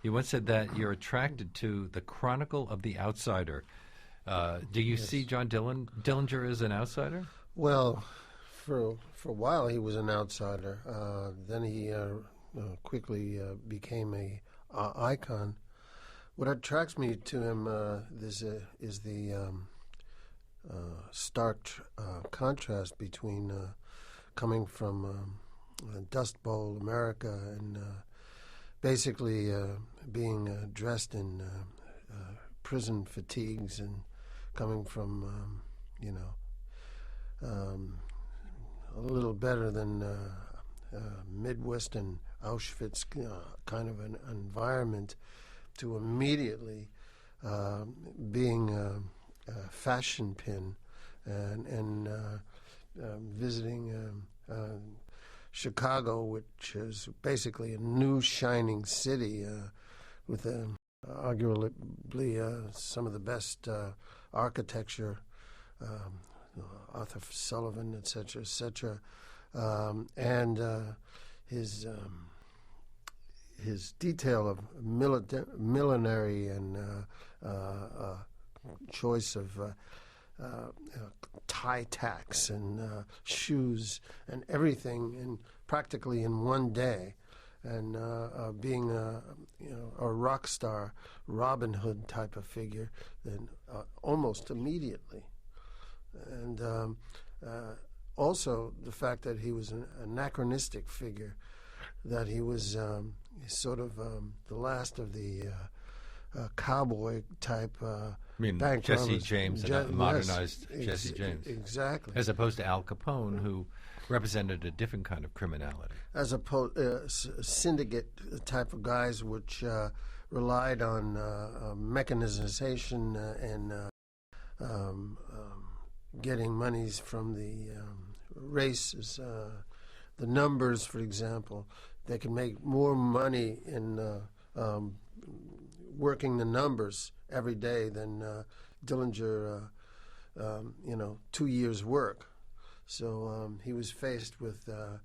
You once said that you're attracted to the chronicle of the outsider. Do you see John Dillinger as an outsider? Well, for a while he was an outsider. Then he quickly became a icon. What attracts me to him is the stark contrast between coming from Dust Bowl America and basically being dressed in prison fatigues and coming from, a little better than Midwestern Auschwitz kind of an environment to immediately being a fashion pin and visiting Chicago, which is basically a new shining city with arguably some of the best architecture, Arthur Sullivan, etc., etc., and his detail of millinery and choice of tie tacks and shoes and everything practically in one day, and being a rock star, Robin Hood type of figure, then almost immediately, and also the fact that he was an anachronistic figure, that he was sort of the last of the cowboy type. Bank Jesse runners. James, modernized Yes, Jesse James. Exactly. As opposed to Al Capone, who represented a different kind of criminality. As opposed syndicate type of guys which relied on mechanization and getting monies from the races. The numbers, for example, they can make more money in working the numbers every day than Dillinger, 2 years' work. So he was faced with a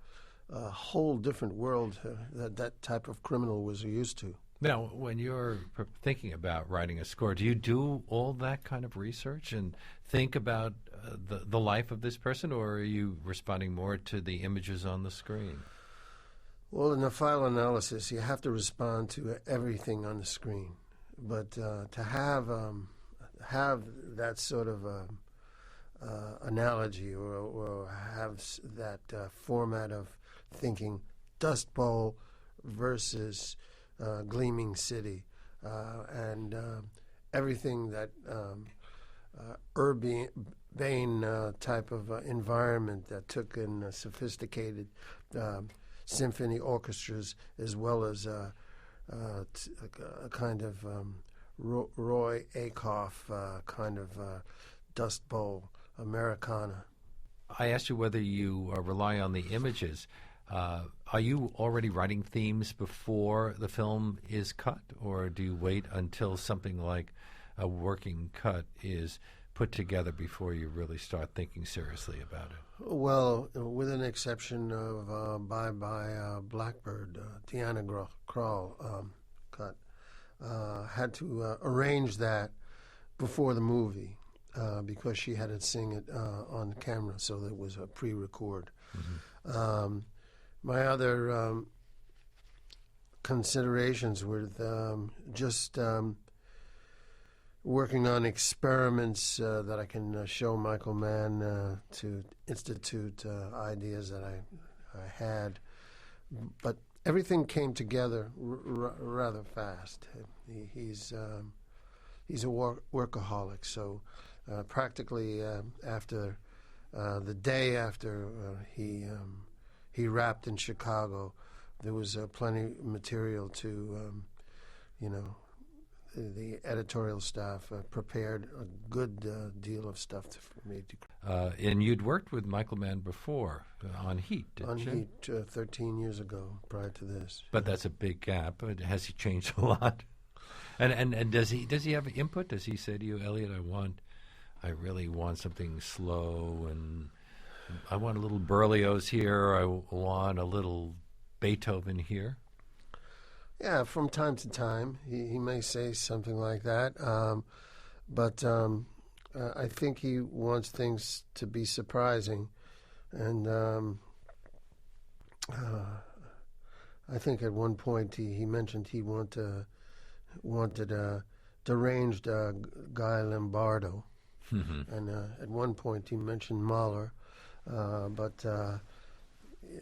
whole different world that type of criminal was used to. Now, when you're thinking about writing a score, do you do all that kind of research and think about the life of this person, or are you responding more to the images on the screen? Well, in the file analysis, you have to respond to everything on the screen. But to have that sort of analogy or have that format of thinking, Dust Bowl versus Gleaming City, and everything that urban type of environment that took in sophisticated symphony orchestras, as well as a kind of Roy Acuff kind of Dust Bowl Americana. I asked you whether you rely on the images. Are you already writing themes before the film is cut, or do you wait until something like a working cut is put together before you really start thinking seriously about it? Well, with an exception of Bye Bye Blackbird, Deanna Krall cut, had to arrange that before the movie because she had to sing it on camera, so that it was a pre-record. Mm-hmm. My other considerations were just working on experiments that I can show Michael Mann to institute ideas that I had. But everything came together rather fast. He's a workaholic, so practically after the day after he rapped in Chicago, there was plenty of material to, the editorial staff prepared a good deal of stuff for me to. And you'd worked with Michael Mann before on Heat, didn't you? On Heat 13 years ago, prior to this. But that's a big gap. Has he changed a lot? And does he have input? Does he say to you, Elliot, I really want something slow, and I want a little Berlioz here, I want a little Beethoven here? Yeah, from time to time, he may say something like that. But I think he wants things to be surprising. And I think at one point he mentioned he wanted a deranged Guy Lombardo. Mm-hmm. And at one point he mentioned Mahler. But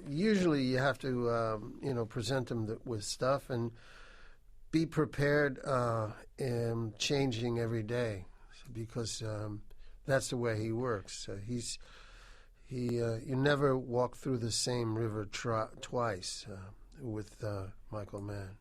usually you have to, present them with stuff and be prepared in changing every day, because that's the way he works. You never walk through the same river twice with Michael Mann.